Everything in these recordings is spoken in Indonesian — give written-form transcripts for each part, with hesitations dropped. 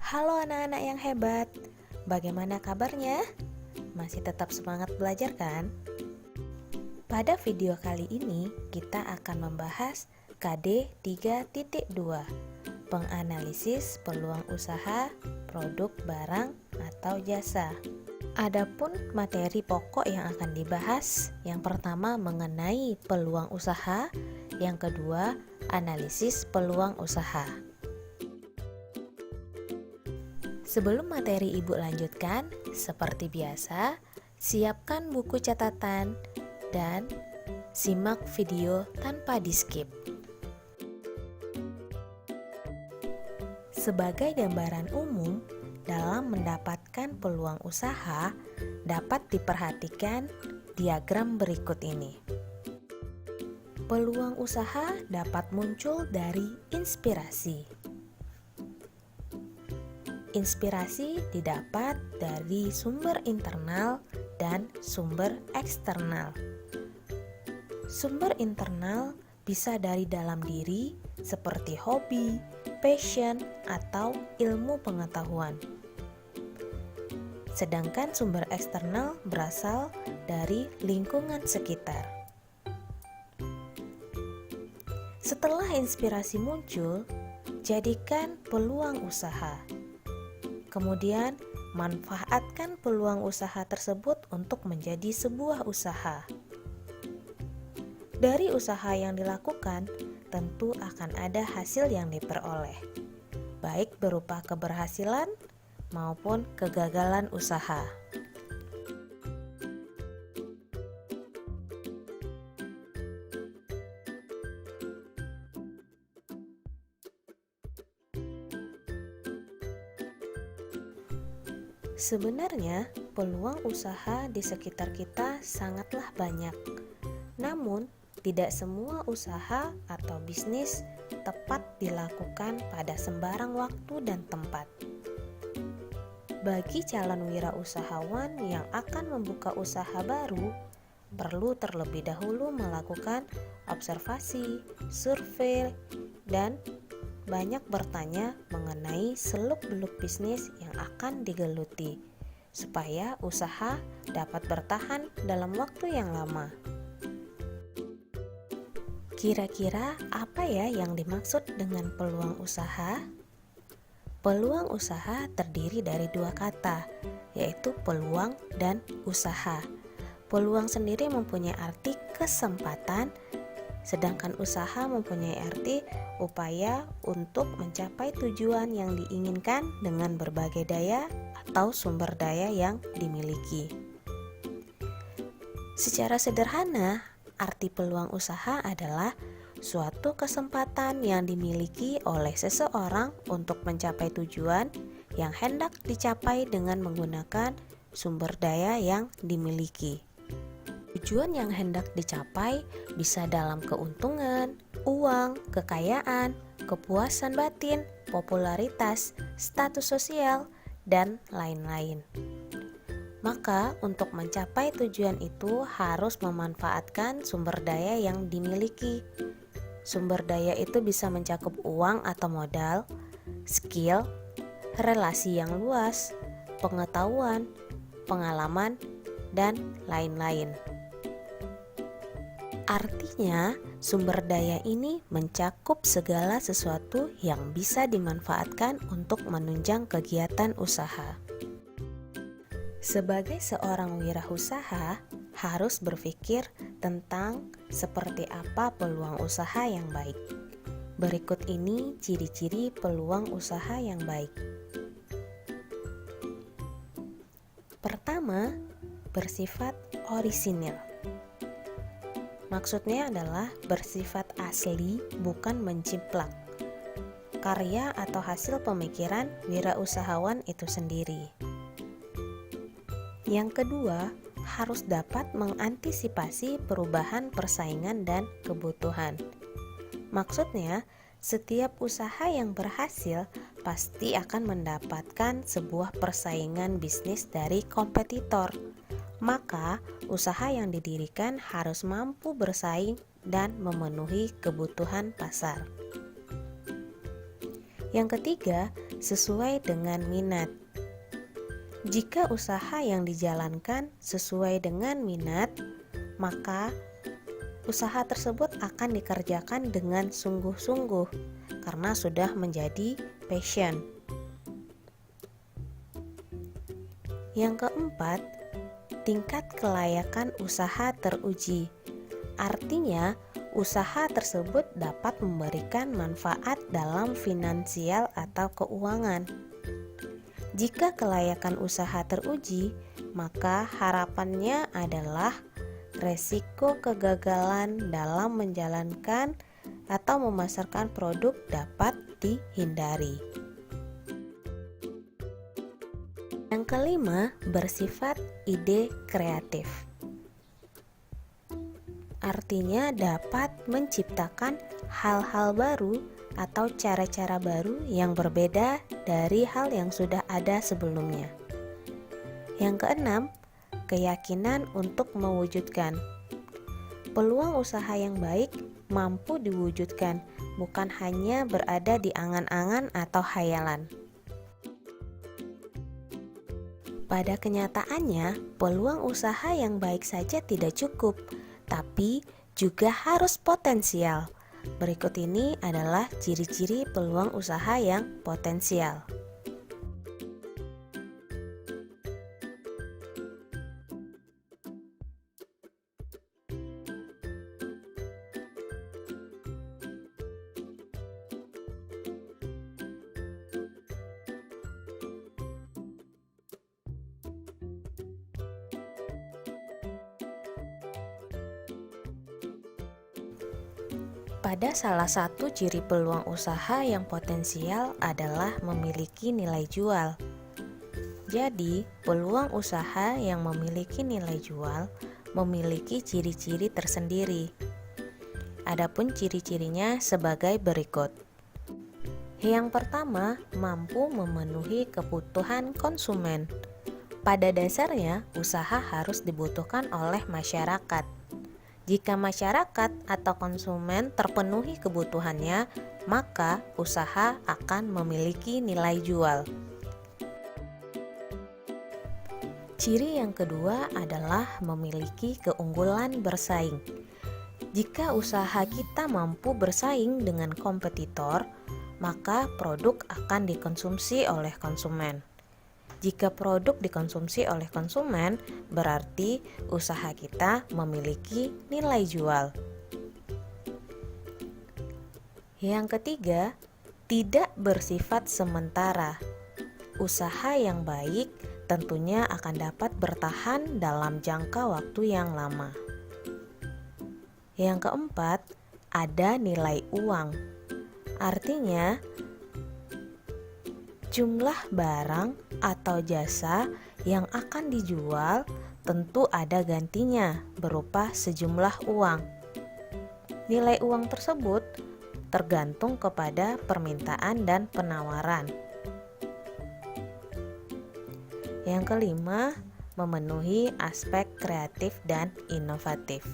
Halo anak-anak yang hebat, bagaimana kabarnya? Masih tetap semangat belajar kan? Pada video kali ini kita akan membahas KD 3.2, penganalisis peluang usaha, produk, barang, atau jasa. Adapun materi pokok yang akan dibahas, yang pertama mengenai peluang usaha, yang kedua analisis peluang usaha. Sebelum materi ibu lanjutkan, seperti biasa, siapkan buku catatan dan simak video tanpa di-skip. Sebagai gambaran umum, dalam mendapatkan peluang usaha, dapat diperhatikan diagram berikut ini. Peluang usaha dapat muncul dari inspirasi. Inspirasi didapat dari sumber internal dan sumber eksternal. Sumber internal bisa dari dalam diri seperti hobi, passion, atau ilmu pengetahuan. Sedangkan sumber eksternal berasal dari lingkungan sekitar. Setelah inspirasi muncul, jadikan peluang usaha. Kemudian, manfaatkan peluang usaha tersebut untuk menjadi sebuah usaha. Dari usaha yang dilakukan, tentu akan ada hasil yang diperoleh, baik berupa keberhasilan maupun kegagalan usaha. Sebenarnya, peluang usaha di sekitar kita sangatlah banyak. Namun, tidak semua usaha atau bisnis tepat dilakukan pada sembarang waktu dan tempat. Bagi calon wirausahawan yang akan membuka usaha baru, perlu terlebih dahulu melakukan observasi, survei, dan banyak bertanya mengenai seluk-beluk bisnis yang akan digeluti, supaya usaha dapat bertahan dalam waktu yang lama. Kira-kira apa ya yang dimaksud dengan peluang usaha? Peluang usaha terdiri dari dua kata, yaitu peluang dan usaha. Peluang sendiri mempunyai arti kesempatan, sedangkan usaha mempunyai arti upaya untuk mencapai tujuan yang diinginkan dengan berbagai daya atau sumber daya yang dimiliki. Secara sederhana, arti peluang usaha adalah suatu kesempatan yang dimiliki oleh seseorang untuk mencapai tujuan yang hendak dicapai dengan menggunakan sumber daya yang dimiliki. Tujuan yang hendak dicapai bisa dalam keuntungan, uang, kekayaan, kepuasan batin, popularitas, status sosial, dan lain-lain. Maka, untuk mencapai tujuan itu harus memanfaatkan sumber daya yang dimiliki. Sumber daya itu bisa mencakup uang atau modal, skill, relasi yang luas, pengetahuan, pengalaman, dan lain-lain. Artinya, sumber daya ini mencakup segala sesuatu yang bisa dimanfaatkan untuk menunjang kegiatan usaha. Sebagai seorang wirausaha, harus berpikir tentang seperti apa peluang usaha yang baik. Berikut ini ciri-ciri peluang usaha yang baik. Pertama, bersifat orisinil. Maksudnya adalah bersifat asli, bukan menciplak. Karya atau hasil pemikiran wirausahawan itu sendiri. Yang kedua, harus dapat mengantisipasi perubahan persaingan dan kebutuhan. Maksudnya, setiap usaha yang berhasil pasti akan mendapatkan sebuah persaingan bisnis dari kompetitor. Maka, usaha yang didirikan harus mampu bersaing dan memenuhi kebutuhan pasar. Yang ketiga, sesuai dengan minat. Jika usaha yang dijalankan sesuai dengan minat, maka usaha tersebut akan dikerjakan dengan sungguh-sungguh karena sudah menjadi passion. Yang keempat, tingkat kelayakan usaha teruji. Artinya, usaha tersebut dapat memberikan manfaat dalam finansial atau keuangan. Jika kelayakan usaha teruji, maka harapannya adalah resiko kegagalan dalam menjalankan atau memasarkan produk dapat dihindari. Yang kelima, bersifat ide kreatif. Artinya dapat menciptakan hal-hal baru atau cara-cara baru yang berbeda dari hal yang sudah ada sebelumnya. Yang keenam, keyakinan untuk mewujudkan. Peluang usaha yang baik mampu diwujudkan, bukan hanya berada di angan-angan atau khayalan. Pada kenyataannya, peluang usaha yang baik saja tidak cukup, tapi juga harus potensial. Berikut ini adalah ciri-ciri peluang usaha yang potensial. Pada salah satu ciri peluang usaha yang potensial adalah memiliki nilai jual. Jadi, peluang usaha yang memiliki nilai jual memiliki ciri-ciri tersendiri. Adapun ciri-cirinya sebagai berikut. Yang pertama, mampu memenuhi kebutuhan konsumen. Pada dasarnya, usaha harus dibutuhkan oleh masyarakat. Jika masyarakat atau konsumen terpenuhi kebutuhannya, maka usaha akan memiliki nilai jual. Ciri yang kedua adalah memiliki keunggulan bersaing. Jika usaha kita mampu bersaing dengan kompetitor, maka produk akan dikonsumsi oleh konsumen. Jika produk dikonsumsi oleh konsumen, berarti usaha kita memiliki nilai jual. Yang ketiga, tidak bersifat sementara. Usaha yang baik tentunya akan dapat bertahan dalam jangka waktu yang lama. Yang keempat, ada nilai uang. Artinya, jumlah barang atau jasa yang akan dijual tentu ada gantinya berupa sejumlah uang. Nilai uang tersebut tergantung kepada permintaan dan penawaran. Yang kelima, memenuhi aspek kreatif dan inovatif.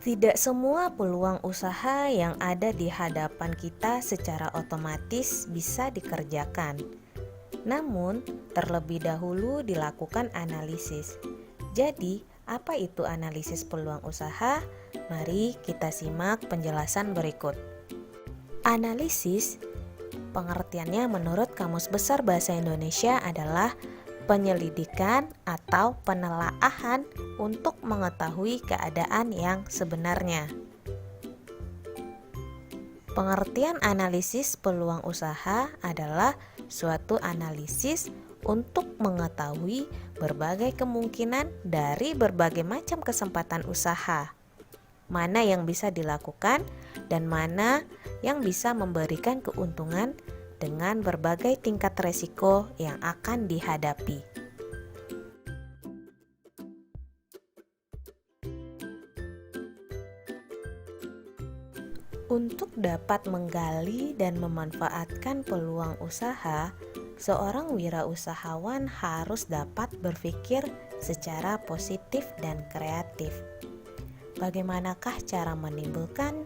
Tidak semua peluang usaha yang ada di hadapan kita secara otomatis bisa dikerjakan. Namun, terlebih dahulu dilakukan analisis. Jadi, apa itu analisis peluang usaha? Mari kita simak penjelasan berikut. Analisis, pengertiannya menurut Kamus Besar Bahasa Indonesia adalah penyelidikan atau penelaahan untuk mengetahui keadaan yang sebenarnya. Pengertian analisis peluang usaha adalah suatu analisis untuk mengetahui berbagai kemungkinan dari berbagai macam kesempatan usaha. Mana yang bisa dilakukan dan mana yang bisa memberikan keuntungan dengan berbagai tingkat resiko yang akan dihadapi. Untuk dapat menggali dan memanfaatkan peluang usaha, seorang wirausahawan harus dapat berpikir secara positif dan kreatif. Bagaimanakah cara menimbulkan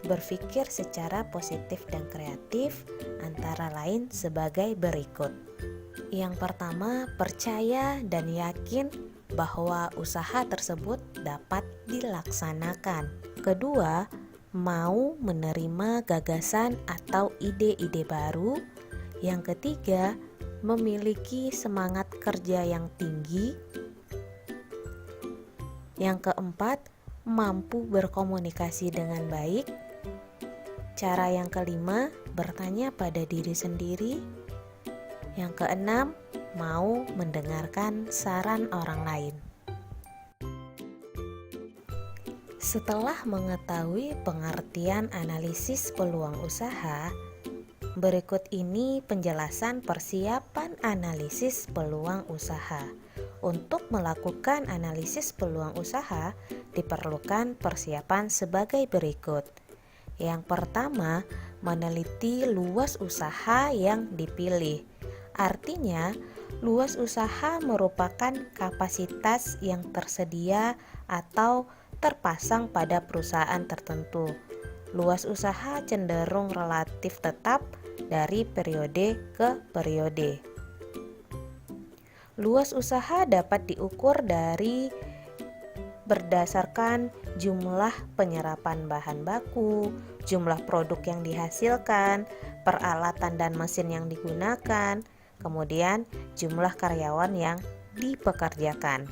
berpikir secara positif dan kreatif? Antara lain sebagai berikut. Yang pertama, percaya dan yakin bahwa usaha tersebut dapat dilaksanakan. Kedua, mau menerima gagasan atau ide-ide baru. Yang ketiga, memiliki semangat kerja yang tinggi. Yang keempat, mampu berkomunikasi dengan baik. Cara yang kelima, bertanya pada diri sendiri. Yang keenam, mau mendengarkan saran orang lain. Setelah mengetahui pengertian analisis peluang usaha, berikut ini penjelasan persiapan analisis peluang usaha. Untuk melakukan analisis peluang usaha, diperlukan persiapan sebagai berikut. Yang pertama, meneliti luas usaha yang dipilih. Artinya, luas usaha merupakan kapasitas yang tersedia atau terpasang pada perusahaan tertentu. Luas usaha cenderung relatif tetap dari periode ke periode. Luas usaha dapat diukur berdasarkan jumlah penyerapan bahan baku, jumlah produk yang dihasilkan, peralatan dan mesin yang digunakan, kemudian jumlah karyawan yang dipekerjakan.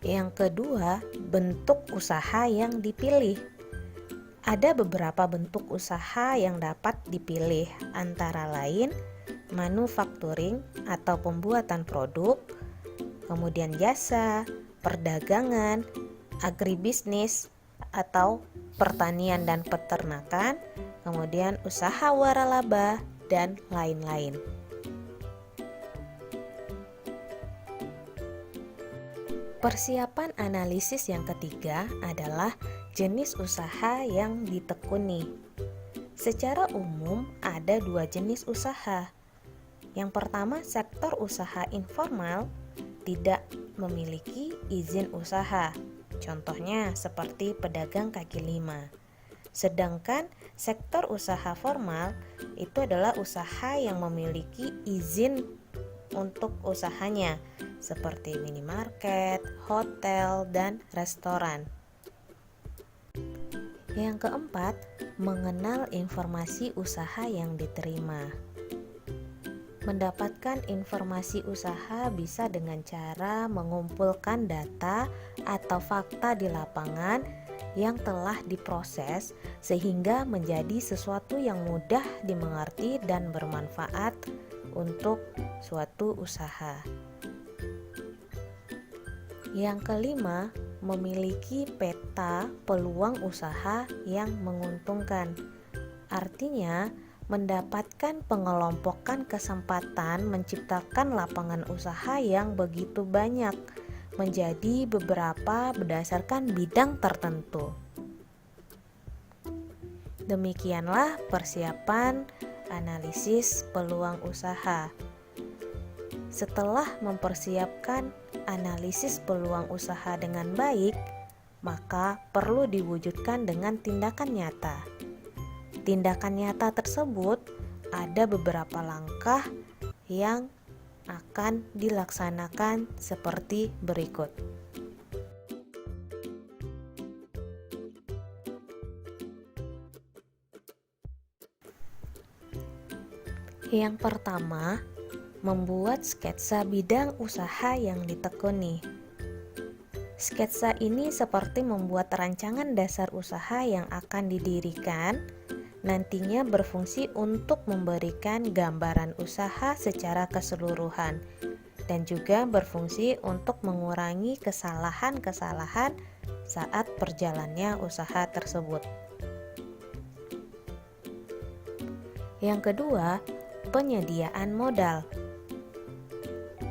Yang kedua, bentuk usaha yang dipilih. Ada beberapa bentuk usaha yang dapat dipilih, antara lain manufacturing atau pembuatan produk, kemudian jasa, perdagangan, agribisnis atau pertanian dan peternakan, kemudian usaha waralaba, dan lain-lain. Persiapan analisis yang ketiga adalah jenis usaha yang ditekuni. Secara umum ada dua jenis usaha. Yang pertama, sektor usaha informal tidak memiliki izin usaha. Contohnya seperti pedagang kaki lima. Sedangkan sektor usaha formal itu adalah usaha yang memiliki izin untuk usahanya, seperti minimarket, hotel, dan restoran. Yang keempat, mengenal informasi usaha yang diterima. Mendapatkan informasi usaha bisa dengan cara mengumpulkan data atau fakta di lapangan yang telah diproses sehingga menjadi sesuatu yang mudah dimengerti dan bermanfaat untuk suatu usaha. Yang kelima, memiliki peta peluang usaha yang menguntungkan. Artinya, mendapatkan pengelompokan kesempatan menciptakan lapangan usaha yang begitu banyak menjadi beberapa berdasarkan bidang tertentu. Demikianlah persiapan analisis peluang usaha. Setelah mempersiapkan analisis peluang usaha dengan baik, maka perlu diwujudkan dengan tindakan nyata. Tindakan nyata tersebut ada beberapa langkah yang akan dilaksanakan seperti berikut. Yang pertama, membuat sketsa bidang usaha yang ditekuni. Sketsa ini seperti membuat rancangan dasar usaha yang akan didirikan, nantinya berfungsi untuk memberikan gambaran usaha secara keseluruhan dan juga berfungsi untuk mengurangi kesalahan-kesalahan saat berjalannya usaha tersebut. Yang kedua, penyediaan modal.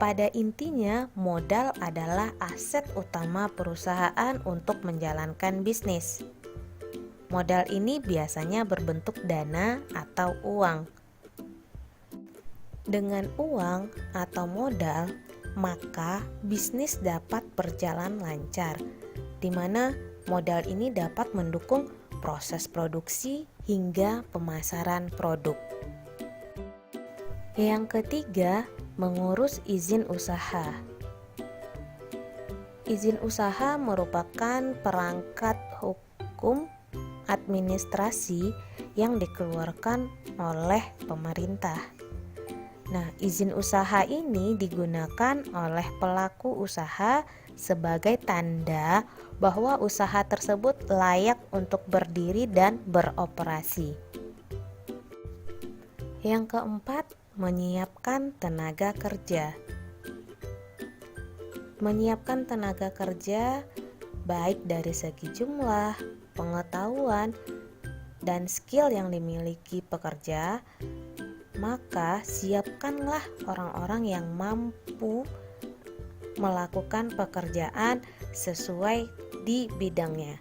Pada intinya, modal adalah aset utama perusahaan untuk menjalankan bisnis. Modal ini biasanya berbentuk dana atau uang. Dengan uang atau modal, maka bisnis dapat berjalan lancar. di mana modal ini dapat mendukung proses produksi hingga pemasaran produk. Yang ketiga, mengurus izin usaha. Izin usaha merupakan perangkat hukum administrasi yang dikeluarkan oleh pemerintah. Nah, izin usaha ini digunakan oleh pelaku usaha sebagai tanda bahwa usaha tersebut layak untuk berdiri dan beroperasi. Yang keempat, menyiapkan tenaga kerja. Menyiapkan tenaga kerja baik dari segi jumlah, pengetahuan, dan skill yang dimiliki pekerja, maka siapkanlah orang-orang yang mampu melakukan pekerjaan sesuai di bidangnya,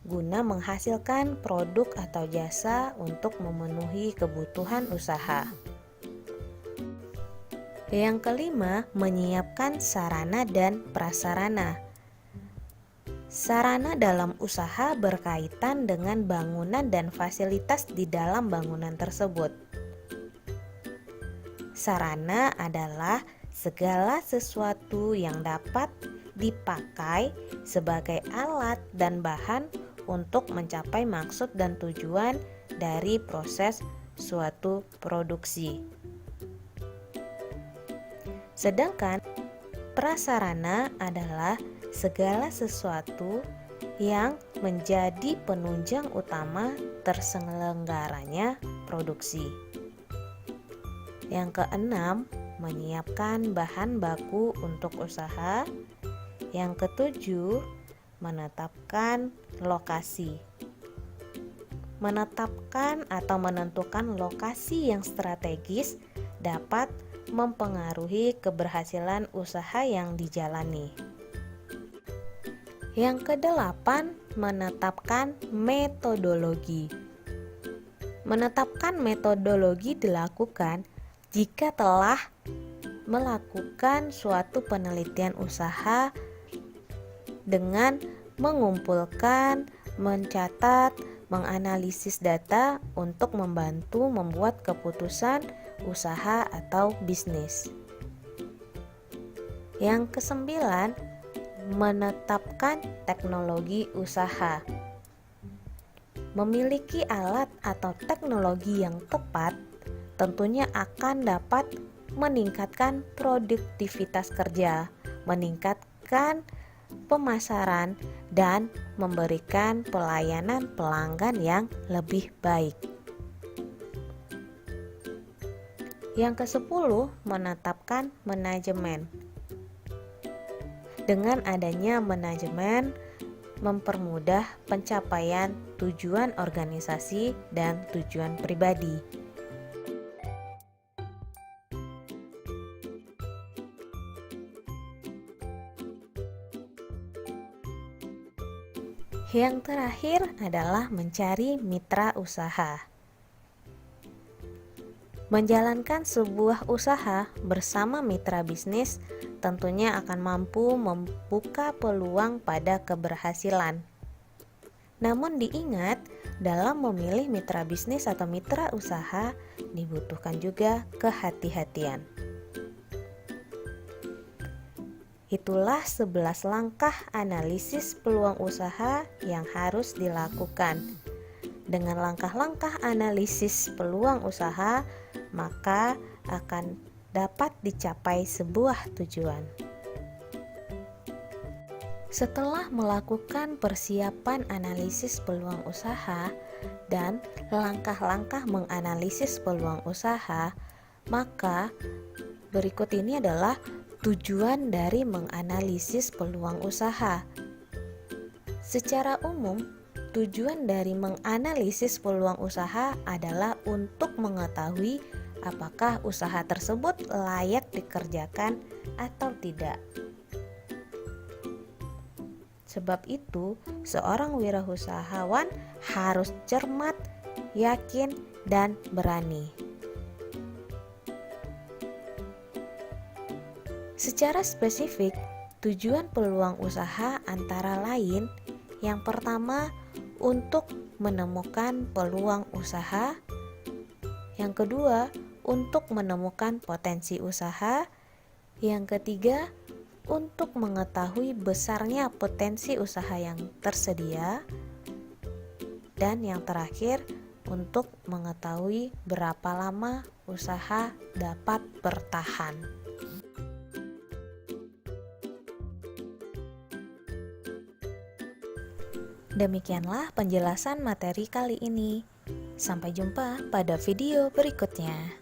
guna menghasilkan produk atau jasa untuk memenuhi kebutuhan usaha. Yang kelima, menyiapkan sarana dan prasarana. Sarana dalam usaha berkaitan dengan bangunan dan fasilitas di dalam bangunan tersebut. Sarana adalah segala sesuatu yang dapat dipakai sebagai alat dan bahan untuk mencapai maksud dan tujuan dari proses suatu produksi. Sedangkan prasarana adalah segala sesuatu yang menjadi penunjang utama terselenggaranya produksi. Yang keenam, menyiapkan bahan baku untuk usaha. Yang ketujuh, menetapkan lokasi. Menetapkan atau menentukan lokasi yang strategis dapat mempengaruhi keberhasilan usaha yang dijalani. Yang kedelapan, menetapkan metodologi. Menetapkan metodologi dilakukan jika telah melakukan suatu penelitian usaha dengan mengumpulkan, mencatat, menganalisis data untuk membantu membuat keputusan usaha atau bisnis. Yang kesembilan, menetapkan teknologi usaha. Memiliki alat atau teknologi yang tepat tentunya akan dapat meningkatkan produktivitas kerja, meningkatkan pemasaran, dan memberikan pelayanan pelanggan yang lebih baik. Yang ke-10, menetapkan manajemen. Dengan adanya manajemen, mempermudah pencapaian tujuan organisasi dan tujuan pribadi. Yang terakhir adalah mencari mitra usaha. Menjalankan sebuah usaha bersama mitra bisnis tentunya akan mampu membuka peluang pada keberhasilan. Namun diingat, dalam memilih mitra bisnis atau mitra usaha dibutuhkan juga kehati-hatian. Itulah 11 langkah analisis peluang usaha yang harus dilakukan. Dengan langkah-langkah analisis peluang usaha, maka akan dapat dicapai sebuah tujuan. Setelah melakukan persiapan analisis peluang usaha dan langkah-langkah menganalisis peluang usaha, maka berikut ini adalah tujuan dari menganalisis peluang usaha. Secara umum, tujuan dari menganalisis peluang usaha adalah untuk mengetahui apakah usaha tersebut layak dikerjakan atau tidak. Sebab itu, seorang wirausahawan harus cermat, yakin, dan berani. Secara spesifik, tujuan peluang usaha antara lain, yang pertama untuk menemukan peluang usaha, yang kedua untuk menemukan potensi usaha, yang ketiga untuk mengetahui besarnya potensi usaha yang tersedia, dan yang terakhir untuk mengetahui berapa lama usaha dapat bertahan. Demikianlah penjelasan materi kali ini. Sampai jumpa pada video berikutnya.